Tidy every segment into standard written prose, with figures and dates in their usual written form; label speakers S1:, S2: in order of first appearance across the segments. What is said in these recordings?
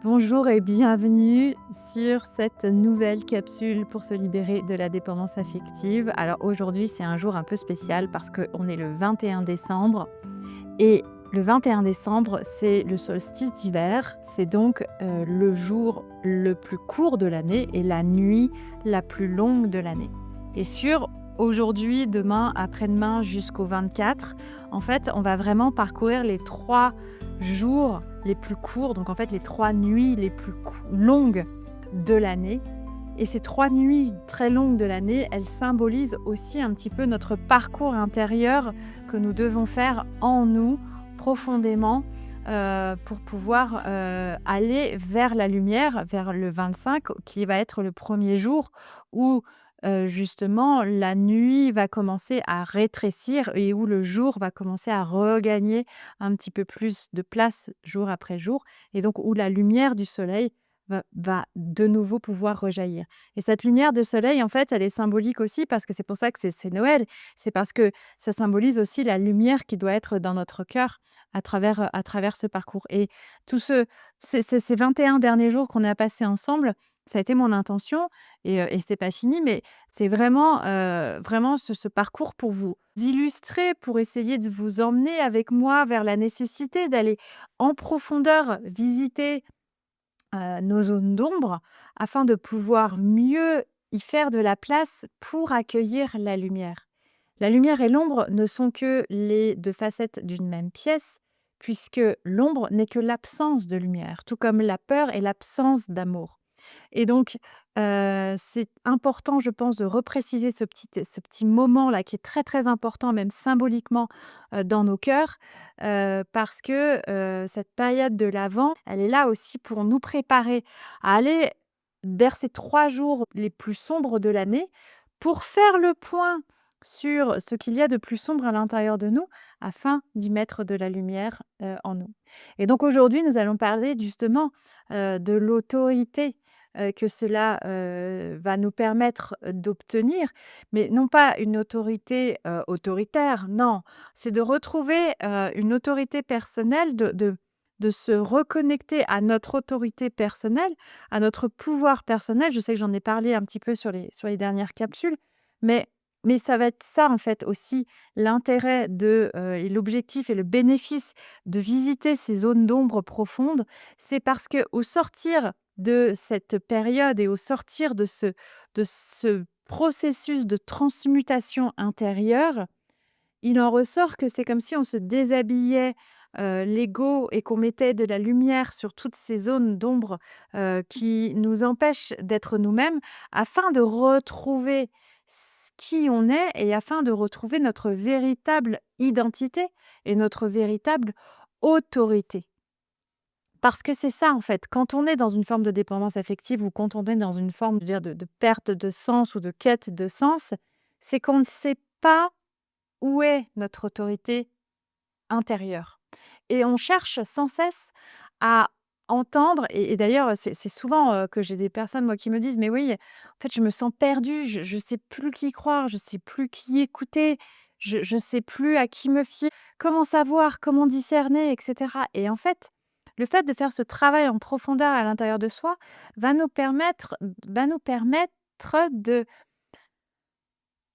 S1: Bonjour et bienvenue sur cette nouvelle capsule pour se libérer de la dépendance affective. Alors aujourd'hui, c'est un jour un peu spécial parce qu'on est le 21 décembre et le 21 décembre, c'est le solstice d'hiver. C'est donc le jour le plus court de l'année et la nuit la plus longue de l'année. Et sur aujourd'hui, demain, après-demain jusqu'au 24, en fait, on va vraiment parcourir les 3 jours les plus courts, donc en fait les 3 nuits les plus longues de l'année. Et ces 3 nuits très longues de l'année, elles symbolisent aussi un petit peu notre parcours intérieur que nous devons faire en nous, profondément, pour pouvoir aller vers la lumière, vers le 25, qui va être le premier jour où justement la nuit va commencer à rétrécir et où le jour va commencer à regagner un petit peu plus de place jour après jour, et donc où la lumière du soleil va de nouveau pouvoir rejaillir. Et cette lumière de soleil, en fait, elle est symbolique aussi parce que c'est pour ça que c'est Noël. C'est parce que ça symbolise aussi la lumière qui doit être dans notre cœur à travers ce parcours. Et tous ces 21 derniers jours qu'on a passés ensemble, ça a été mon intention, et c'est pas fini, mais c'est vraiment, vraiment ce parcours pour vous illustrer, pour essayer de vous emmener avec moi vers la nécessité d'aller en profondeur visiter nos zones d'ombre, afin de pouvoir mieux y faire de la place pour accueillir la lumière. La lumière et l'ombre ne sont que les 2 facettes d'une même pièce, puisque l'ombre n'est que l'absence de lumière, tout comme la peur est l'absence d'amour. Et donc, c'est important, je pense, de repréciser ce petit moment-là qui est très, très important, même symboliquement, dans nos cœurs, parce que, cette période de l'Avent, elle est là aussi pour nous préparer à aller vers ces 3 jours les plus sombres de l'année, pour faire le point sur ce qu'il y a de plus sombre à l'intérieur de nous, afin d'y mettre de la lumière, en nous. Et donc aujourd'hui, nous allons parler justement, de l'autorité que cela, va nous permettre d'obtenir, mais non pas une autorité, autoritaire, non. C'est de retrouver, une autorité personnelle, de se reconnecter à notre autorité personnelle, à notre pouvoir personnel. Je sais que j'en ai parlé un petit peu sur les dernières capsules, mais ça va être ça, en fait, aussi l'intérêt et l'objectif et le bénéfice de visiter ces zones d'ombre profondes. C'est parce qu'au sortir de cette période et au sortir de ce processus de transmutation intérieure, il en ressort que c'est comme si on se déshabillait, l'ego, et qu'on mettait de la lumière sur toutes ces zones d'ombre, qui nous empêchent d'être nous-mêmes, afin de retrouver qui on est et afin de retrouver notre véritable identité et notre véritable autorité. Parce que c'est ça, en fait, quand on est dans une forme de dépendance affective ou quand on est dans une forme, de perte de sens ou de quête de sens, c'est qu'on ne sait pas où est notre autorité intérieure, et on cherche sans cesse à entendre, et d'ailleurs, c'est souvent, que j'ai des personnes, moi, qui me disent: «Mais oui, en fait, je me sens perdue, je sais plus qui croire, je sais plus qui écouter, je sais plus à qui me fier, comment savoir, comment discerner?» et cetera. Et en fait, le fait de faire ce travail en profondeur à l'intérieur de soi va nous permettre de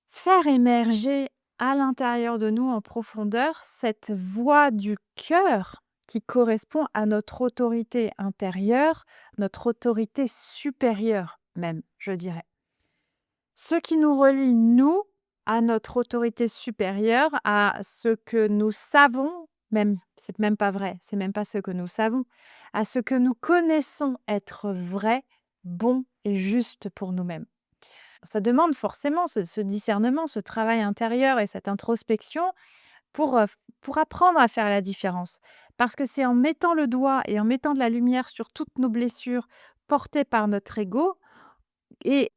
S1: faire émerger à l'intérieur de nous en profondeur cette voix du cœur qui correspond à notre autorité intérieure, notre autorité supérieure même, je dirais. Ce qui nous relie, nous, à notre autorité supérieure, à ce que nous savons, même, c'est même pas vrai, c'est même pas ce que nous savons, à ce que nous connaissons être vrai, bon et juste pour nous-mêmes. Ça demande forcément ce discernement, ce travail intérieur et cette introspection pour apprendre à faire la différence. Parce que c'est en mettant le doigt et en mettant de la lumière sur toutes nos blessures portées par notre ego, et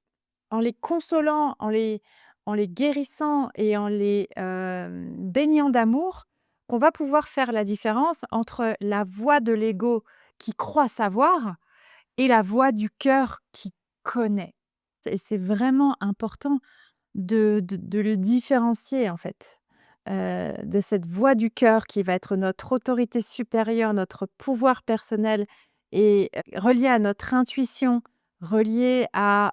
S1: en les consolant, en les guérissant et en les, baignant d'amour, qu'on va pouvoir faire la différence entre la voix de l'ego qui croit savoir et la voix du cœur qui connaît. C'est vraiment important de le différencier, en fait, de cette voix du cœur qui va être notre autorité supérieure, notre pouvoir personnel, et relié à notre intuition, relié à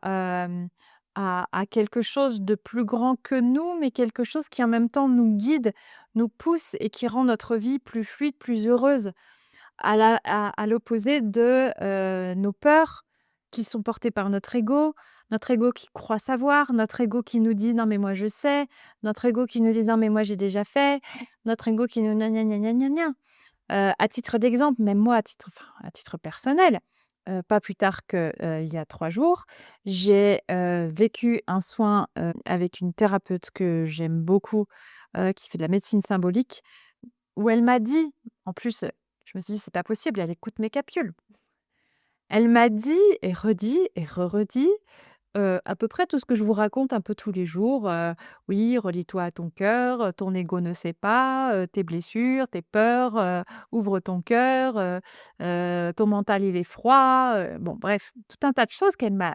S1: quelque chose de plus grand que nous, mais quelque chose qui en même temps nous guide, nous pousse et qui rend notre vie plus fluide, plus heureuse. À l'opposé de, nos peurs qui sont portées par notre ego qui croit savoir, notre ego qui nous dit: «Non mais moi je sais», notre ego qui nous dit: «Non mais moi j'ai déjà fait», notre ego qui nous gna gna gna gna gna gna. À titre d'exemple, même moi à titre personnel, pas plus tard que, il y a 3 jours, j'ai, vécu un soin, avec une thérapeute que j'aime beaucoup, qui fait de la médecine symbolique, où elle m'a dit en plus, je me suis dit: «C'est pas possible, elle écoute mes capsules». Elle m'a dit et redit et re-redit, à peu près tout ce que je vous raconte un peu tous les jours, «Oui, relie-toi à ton cœur, ton ego ne sait pas, tes blessures, tes peurs, ouvre ton cœur, ton mental il est froid», bon bref, tout un tas de choses qu'elle m'a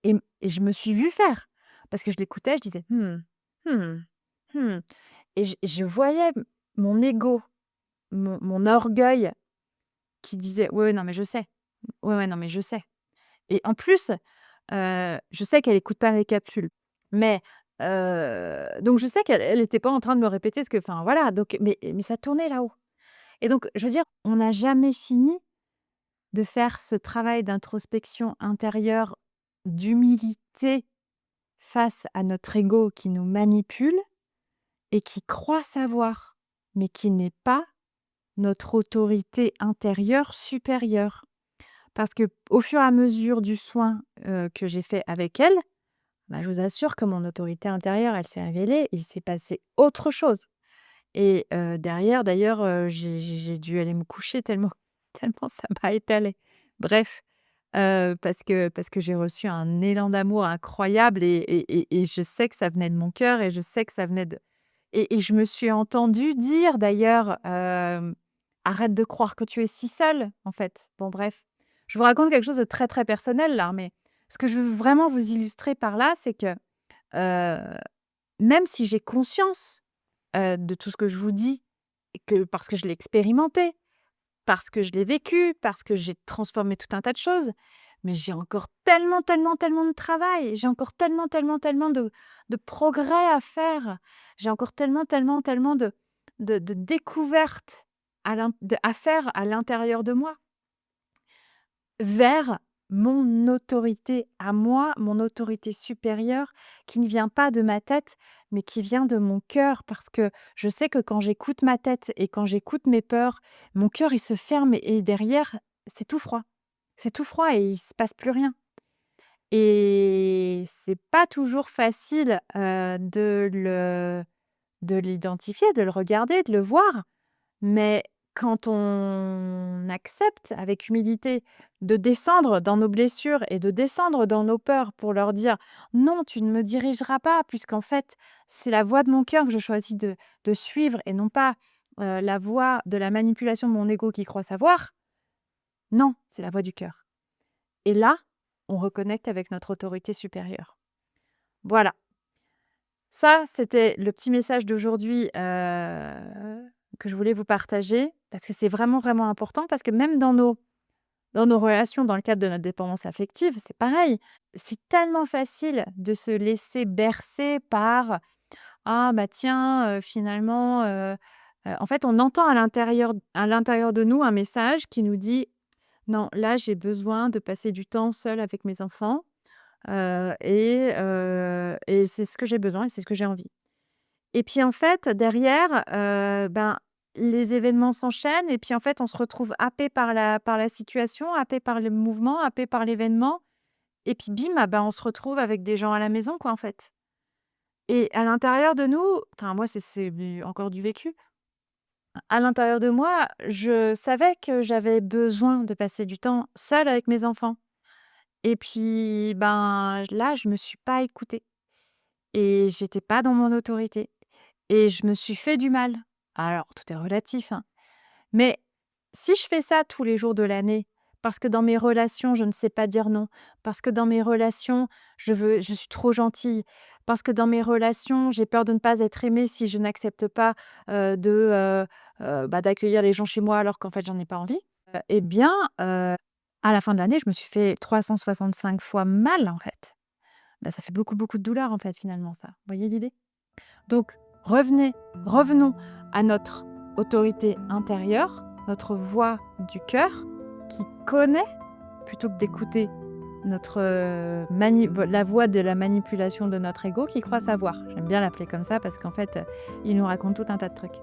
S1: et je me suis vue faire. Parce que je l'écoutais, je disais: «Mmh, mmh, mmh» et je voyais mon ego, mon orgueil qui disait: «Ouais, ouais, non mais je sais. Ouais, ouais, non mais je sais». Et en plus, je sais qu'elle écoute pas mes capsules, mais donc je sais qu'elle était pas en train de me répéter ce que enfin voilà, donc mais ça tournait là-haut et donc je veux dire, on n'a jamais fini de faire ce travail d'introspection intérieure, d'humilité face à notre ego qui nous manipule et qui croit savoir, mais qui n'est pas notre autorité intérieure supérieure. Parce que au fur et à mesure du soin, que j'ai fait avec elle, bah, je vous assure que mon autorité intérieure, elle s'est révélée. Il s'est passé autre chose et derrière d'ailleurs, j'ai dû aller me coucher tellement tellement ça m'a étalée. Bref, parce que j'ai reçu un élan d'amour incroyable et je sais que ça venait de mon cœur et je sais que ça venait de et je me suis entendue dire d'ailleurs, «Arrête de croire que tu es si seule, en fait». Bon bref, je vous raconte quelque chose de très, très personnel là, mais ce que je veux vraiment vous illustrer par là, c'est que, heu, même si j'ai conscience, de tout ce que je vous dis et que parce que je l'ai expérimenté, parce que je l'ai vécu, parce que j'ai transformé tout un tas de choses. Mais j'ai encore tellement, tellement, tellement de travail. J'ai encore tellement, tellement, tellement de progrès à faire. J'ai encore tellement, tellement, tellement de découvertes à faire à l'intérieur de moi vers mon autorité à moi, mon autorité supérieure qui ne vient pas de ma tête, mais qui vient de mon cœur. Parce que je sais que quand j'écoute ma tête et quand j'écoute mes peurs, mon cœur, il se ferme et derrière, c'est tout froid. C'est tout froid et il se passe plus rien. Et c'est pas toujours facile, de l'identifier, de le regarder, de le voir. Mais quand on accepte avec humilité de descendre dans nos blessures et de descendre dans nos peurs pour leur dire: «Non, tu ne me dirigeras pas puisqu'en fait, c'est la voix de mon cœur que je choisis de suivre et non pas, la voix de la manipulation de mon ego qui croit savoir. Non, c'est la voix du cœur». Et là, on reconnecte avec notre autorité supérieure. Voilà, ça, c'était le petit message d'aujourd'hui, que je voulais vous partager parce que c'est vraiment, vraiment important parce que même dans nos relations, dans le cadre de notre dépendance affective, c'est pareil. C'est tellement facile de se laisser bercer par: «Ah bah tiens, finalement, en fait, on entend à l'intérieur de nous un message qui nous dit: «Non, là, j'ai besoin de passer du temps seul avec mes enfants, et c'est ce que j'ai besoin et c'est ce que j'ai envie». Et puis, en fait, derrière, ben, les événements s'enchaînent et puis, en fait, on se retrouve happé par la situation, happé par le mouvement, happé par l'événement et puis bim, ah ben, on se retrouve avec des gens à la maison, quoi, en fait. Et à l'intérieur de nous, enfin, moi, c'est encore du vécu. À l'intérieur de moi, je savais que j'avais besoin de passer du temps seule avec mes enfants et puis, ben, là, je me suis pas écoutée et j'étais pas dans mon autorité. Et je me suis fait du mal. Alors, tout est relatif, hein, mais si je fais ça tous les jours de l'année, parce que dans mes relations, je ne sais pas dire non, parce que dans mes relations, je suis trop gentille, parce que dans mes relations, j'ai peur de ne pas être aimée si je n'accepte pas, d'accueillir les gens chez moi alors qu'en fait, j'en ai pas envie, et bien, À la fin de l'année, je me suis fait 365 fois mal, en fait. Bah, ça fait beaucoup, beaucoup de douleur, en fait, finalement, ça. Vous voyez l'idée? Donc revenons à notre autorité intérieure, notre voix du cœur qui connaît, plutôt que d'écouter notre, la voix de la manipulation de notre ego qui croit savoir. J'aime bien l'appeler comme ça parce qu'en fait, il nous raconte tout un tas de trucs.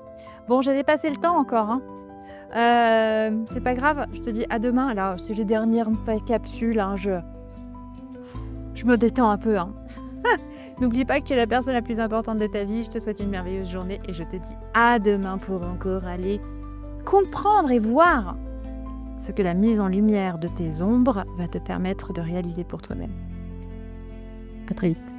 S1: Bon, j'ai dépassé le temps encore, hein. C'est pas grave, je te dis à demain. Là, c'est les dernières capsules, hein, je me détends un peu, hein. N'oublie pas que tu es la personne la plus importante de ta vie. Je te souhaite une merveilleuse journée et je te dis à demain pour encore aller comprendre et voir ce que la mise en lumière de tes ombres va te permettre de réaliser pour toi-même. À très vite.